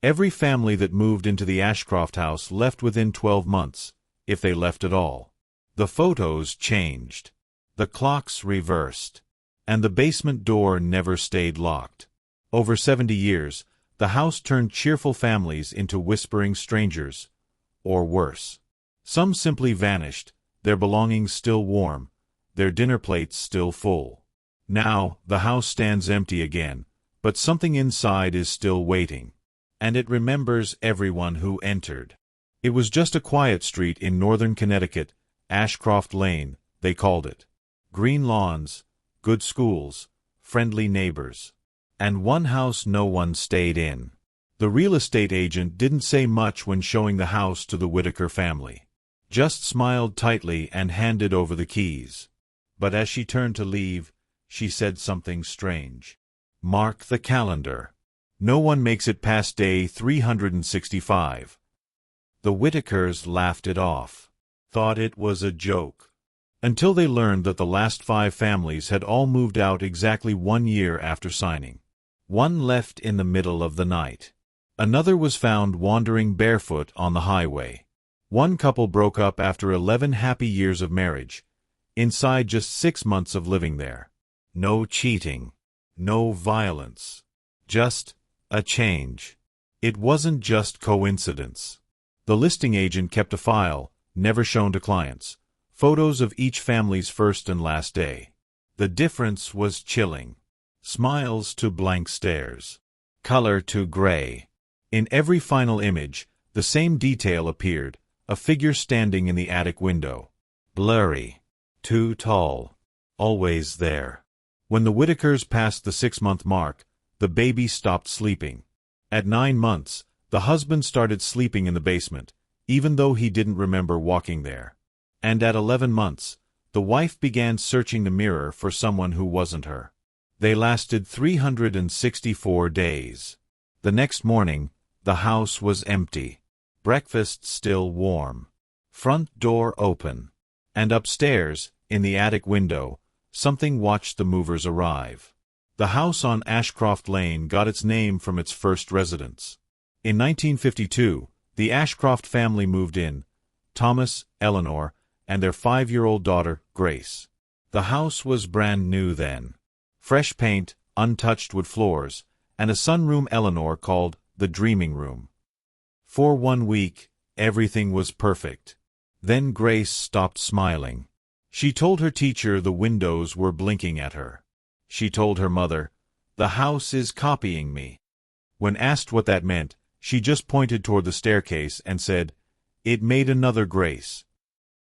Every family that moved into the Ashcroft house left within 12 months, if they left at all. The photos changed. The clocks reversed. And the basement door never stayed locked. Over 70 years, the house turned cheerful families into whispering strangers, or worse. Some simply vanished, their belongings still warm, their dinner plates still full. Now, the house stands empty again, but something inside is still waiting. And it remembers everyone who entered. It was just a quiet street in northern Connecticut, Ashcroft Lane, they called it. Green lawns, good schools, friendly neighbors. And one house no one stayed in. The real estate agent didn't say much when showing the house to the Whitaker family. Just smiled tightly and handed over the keys. But as she turned to leave, she said something strange. Mark the calendar. No one makes it past day 365. The Whitakers laughed it off. Thought it was a joke. Until they learned that the last 5 families had all moved out exactly 1 year after signing. One left in the middle of the night. Another was found wandering barefoot on the highway. One couple broke up after 11 happy years of marriage, inside just 6 months of living there. No cheating. No violence. Just a change. It wasn't just coincidence. The listing agent kept a file, never shown to clients. Photos of each family's first and last day. The difference was chilling. Smiles to blank stares. Color to gray. In every final image, the same detail appeared, a figure standing in the attic window. Blurry. Too tall. Always there. When the Whitakers passed the 6-month mark, the baby stopped sleeping. At 9 months, the husband started sleeping in the basement, even though he didn't remember walking there. And at 11 months, the wife began searching the mirror for someone who wasn't her. They lasted 364 days. The next morning, the house was empty. Breakfast still warm. Front door open. And upstairs, in the attic window, something watched the movers arrive. The house on Ashcroft Lane got its name from its first residents. In 1952, the Ashcroft family moved in, Thomas, Eleanor, and their 5-year-old daughter, Grace. The house was brand new then. Fresh paint, untouched wood floors, and a sunroom Eleanor called the dreaming room. For 1 week, everything was perfect. Then Grace stopped smiling. She told her teacher the windows were blinking at her. She told her mother, "The house is copying me." When asked what that meant, she just pointed toward the staircase and said, "It made another Grace."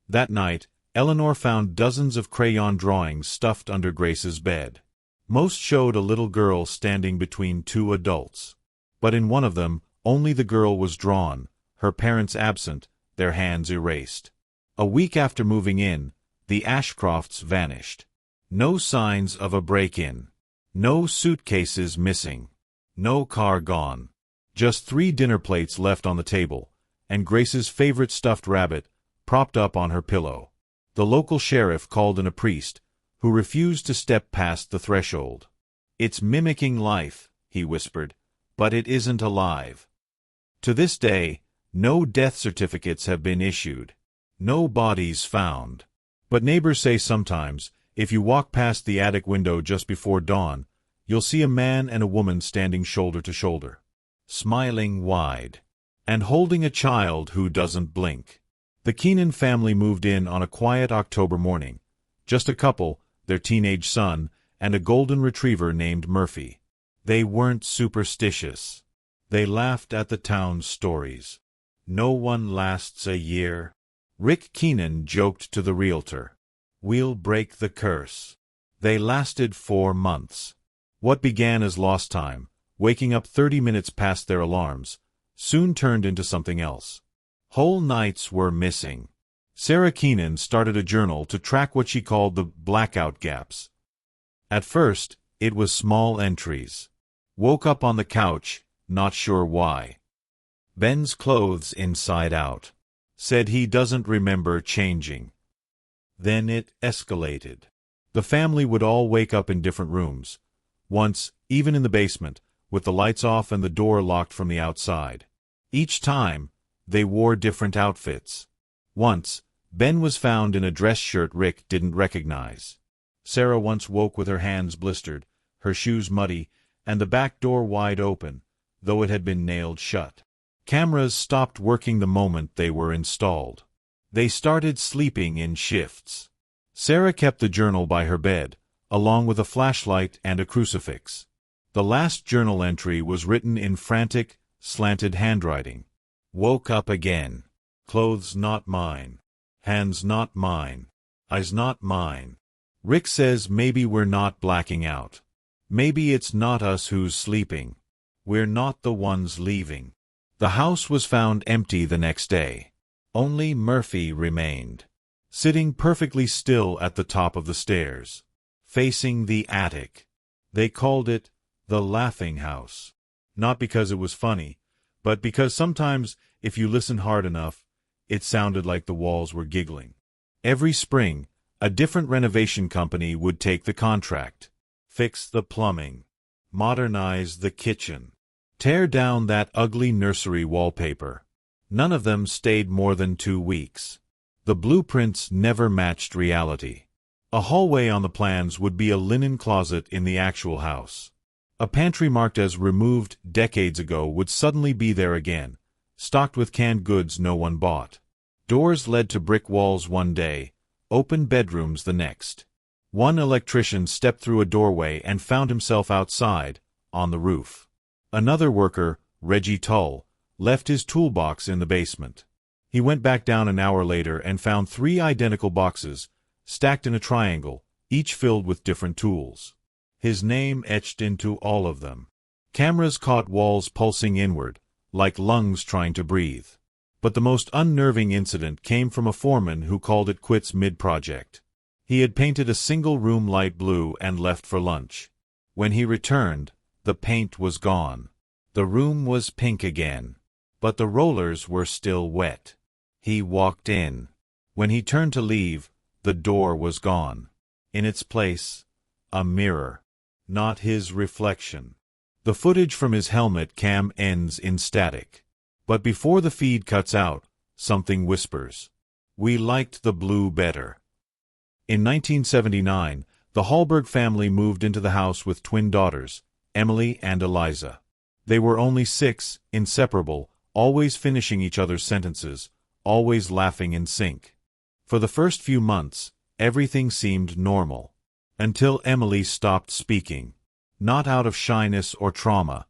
That night, Eleanor found dozens of crayon drawings stuffed under Grace's bed. Most showed a little girl standing between 2 adults. But in one of them, only the girl was drawn, her parents absent, their hands erased. A week after moving in, the Ashcrofts vanished. No signs of a break-in. No suitcases missing. No car gone. Just 3 dinner plates left on the table, and Grace's favorite stuffed rabbit propped up on her pillow. The local sheriff called in a priest, who refused to step past the threshold. "It's mimicking life," he whispered, "but it isn't alive." To this day, no death certificates have been issued. No bodies found. But neighbors say sometimes, if you walk past the attic window just before dawn, you'll see a man and a woman standing shoulder to shoulder, smiling wide, and holding a child who doesn't blink. The Keenan family moved in on a quiet October morning. Just a couple, their teenage son, and a golden retriever named Murphy. They weren't superstitious. They laughed at the town's stories. No one lasts a year. Rick Keenan joked to the realtor, "We'll break the curse." They lasted 4 months. What began as lost time, waking up 30 minutes past their alarms, soon turned into something else. Whole nights were missing. Sarah Keenan started a journal to track what she called the blackout gaps. At first, it was small entries. Woke up on the couch, not sure why. Ben's clothes inside out. Said he doesn't remember changing. Then it escalated. The family would all wake up in different rooms. Once, even in the basement, with the lights off and the door locked from the outside. Each time, they wore different outfits. Once, Ben was found in a dress shirt Rick didn't recognize. Sarah once woke with her hands blistered, her shoes muddy, and the back door wide open, though it had been nailed shut. Cameras stopped working the moment they were installed. They started sleeping in shifts. Sarah kept the journal by her bed, along with a flashlight and a crucifix. The last journal entry was written in frantic, slanted handwriting. Woke up again. Clothes not mine. Hands not mine. Eyes not mine. Rick says maybe we're not blacking out. Maybe it's not us who's sleeping. We're not the ones leaving. The house was found empty the next day. Only Murphy remained, sitting perfectly still at the top of the stairs, facing the attic. They called it the Laughing House. Not because it was funny, but because sometimes, if you listened hard enough, it sounded like the walls were giggling. Every spring, a different renovation company would take the contract, fix the plumbing, modernize the kitchen, tear down that ugly nursery wallpaper. None of them stayed more than 2 weeks. The blueprints never matched reality. A hallway on the plans would be a linen closet in the actual house. A pantry marked as removed decades ago would suddenly be there again, stocked with canned goods no one bought. Doors led to brick walls one day, open bedrooms the next. One electrician stepped through a doorway and found himself outside, on the roof. Another worker, Reggie Tull, left his toolbox in the basement. He went back down an hour later and found 3 identical boxes, stacked in a triangle, each filled with different tools. His name etched into all of them. Cameras caught walls pulsing inward, like lungs trying to breathe. But the most unnerving incident came from a foreman who called it quits mid-project. He had painted a single room light blue and left for lunch. When he returned, the paint was gone. The room was pink again, but the rollers were still wet. He walked in. When he turned to leave, the door was gone. In its place, a mirror. Not his reflection. The footage from his helmet cam ends in static. But before the feed cuts out, something whispers. We liked the blue better. In 1979, the Hallberg family moved into the house with twin daughters, Emily and Eliza. They were only 6, inseparable, always finishing each other's sentences, always laughing in sync. For the first few months, everything seemed normal. Until Emily stopped speaking. Not out of shyness or trauma,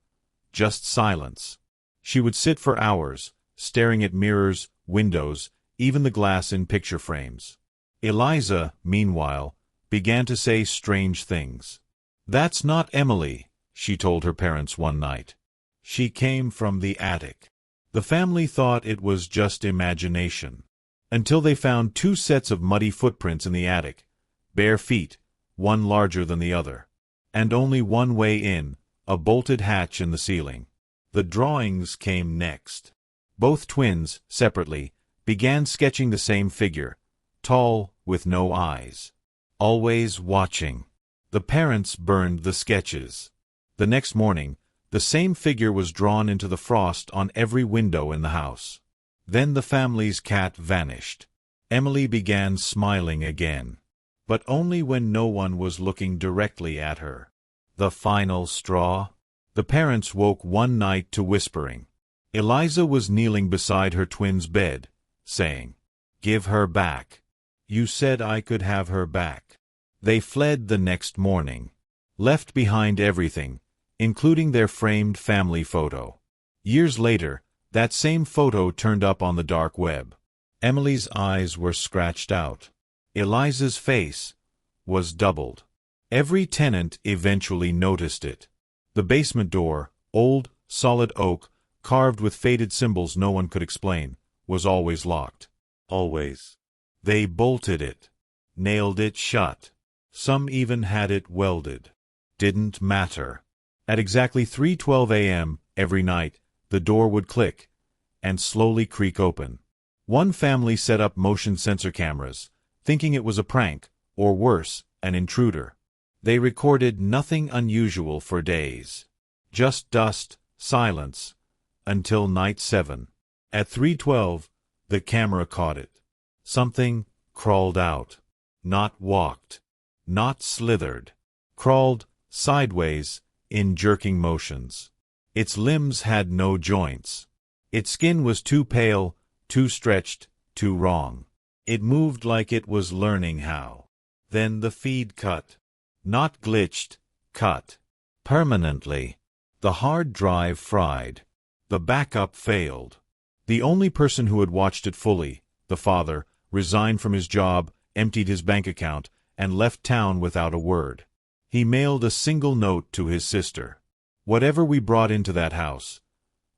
just silence. She would sit for hours, staring at mirrors, windows, even the glass in picture frames. Eliza, meanwhile, began to say strange things. "That's not Emily," she told her parents one night. "She came from the attic." The family thought it was just imagination. Until they found 2 sets of muddy footprints in the attic, bare feet, one larger than the other. And only one way in, a bolted hatch in the ceiling. The drawings came next. Both twins, separately, began sketching the same figure, tall, with no eyes. Always watching. The parents burned the sketches. The next morning, the same figure was drawn into the frost on every window in the house. Then the family's cat vanished. Emily began smiling again. But only when no one was looking directly at her. The final straw? The parents woke one night to whispering. Eliza was kneeling beside her twin's bed, saying, "Give her back. You said I could have her back." They fled the next morning. Left behind everything, including their framed family photo. Years later, that same photo turned up on the dark web. Emily's eyes were scratched out. Eliza's face was doubled. Every tenant eventually noticed it. The basement door, old, solid oak, carved with faded symbols no one could explain, was always locked. Always. They bolted it. Nailed it shut. Some even had it welded. Didn't matter. At exactly 3:12 a.m. every night, the door would click and slowly creak open. One family set up motion sensor cameras, thinking it was a prank, or worse, an intruder. They recorded nothing unusual for days. Just dust, silence, until night 7. At 3:12, the camera caught it. Something crawled out. Not walked. Not slithered. Crawled sideways in jerking motions. Its limbs had no joints. Its skin was too pale, too stretched, too wrong. It moved like it was learning how. Then the feed cut. Not glitched, cut. Permanently. The hard drive fried. The backup failed. The only person who had watched it fully, the father, resigned from his job, emptied his bank account, and left town without a word. He mailed a single note to his sister. Whatever we brought into that house,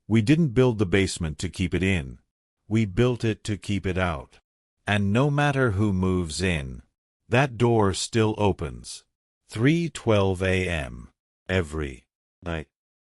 we didn't build the basement to keep it in. We built it to keep it out. And no matter who moves in, that door still opens. 3:12 a.m. every night.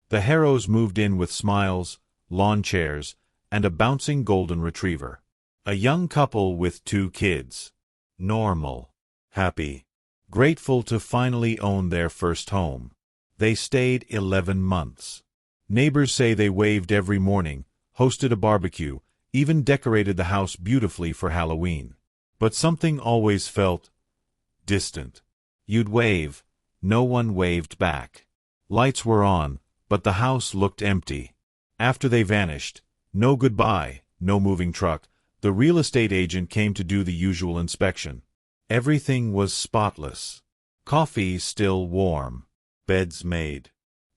The Harrows moved in with smiles, lawn chairs, and a bouncing golden retriever. A young couple with 2 kids. Normal. Happy. Grateful to finally own their first home. They stayed 11 months. Neighbors say they waved every morning, hosted a barbecue, even decorated the house beautifully for Halloween. But something always felt distant. You'd wave. No one waved back. Lights were on, but the house looked empty. After they vanished, no goodbye, no moving truck, the real estate agent came to do the usual inspection. Everything was spotless. Coffee still warm. Beds made.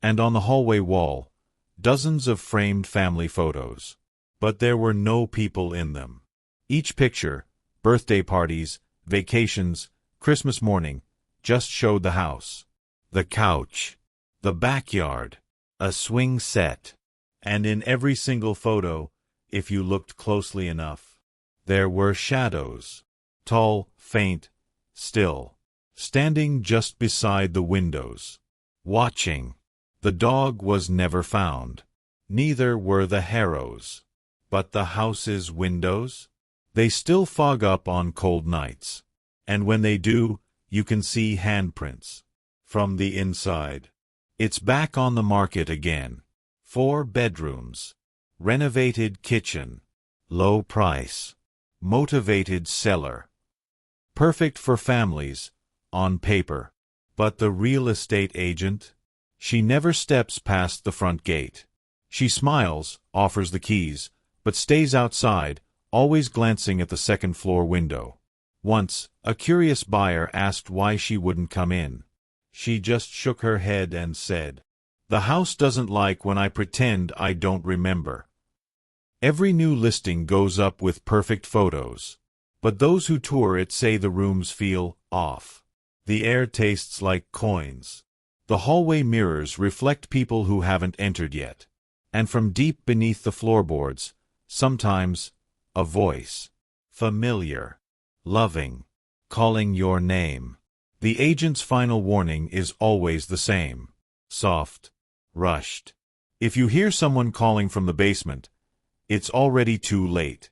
And on the hallway wall, dozens of framed family photos. But there were no people in them. Each picture, birthday parties, vacations, Christmas morning, just showed the house. The couch. The backyard. A swing set. And in every single photo, if you looked closely enough, there were shadows. Tall, faint, still. Standing just beside the windows. Watching. The dog was never found. Neither were the Harrows. But the house's windows? They still fog up on cold nights. And when they do, you can see handprints. From the inside. It's back on the market again. 4 bedrooms. Renovated kitchen. Low price. Motivated seller. Perfect for families, on paper. But the real estate agent? She never steps past the front gate. She smiles, offers the keys, but stays outside, always glancing at the second-floor window. Once, a curious buyer asked why she wouldn't come in. She just shook her head and said, "The house doesn't like when I pretend I don't remember." Every new listing goes up with perfect photos. But those who tour it say the rooms feel off. The air tastes like coins. The hallway mirrors reflect people who haven't entered yet. And from deep beneath the floorboards, sometimes, a voice. Familiar. Loving. Calling your name. The agent's final warning is always the same. Soft. Rushed. If you hear someone calling from the basement, it's already too late.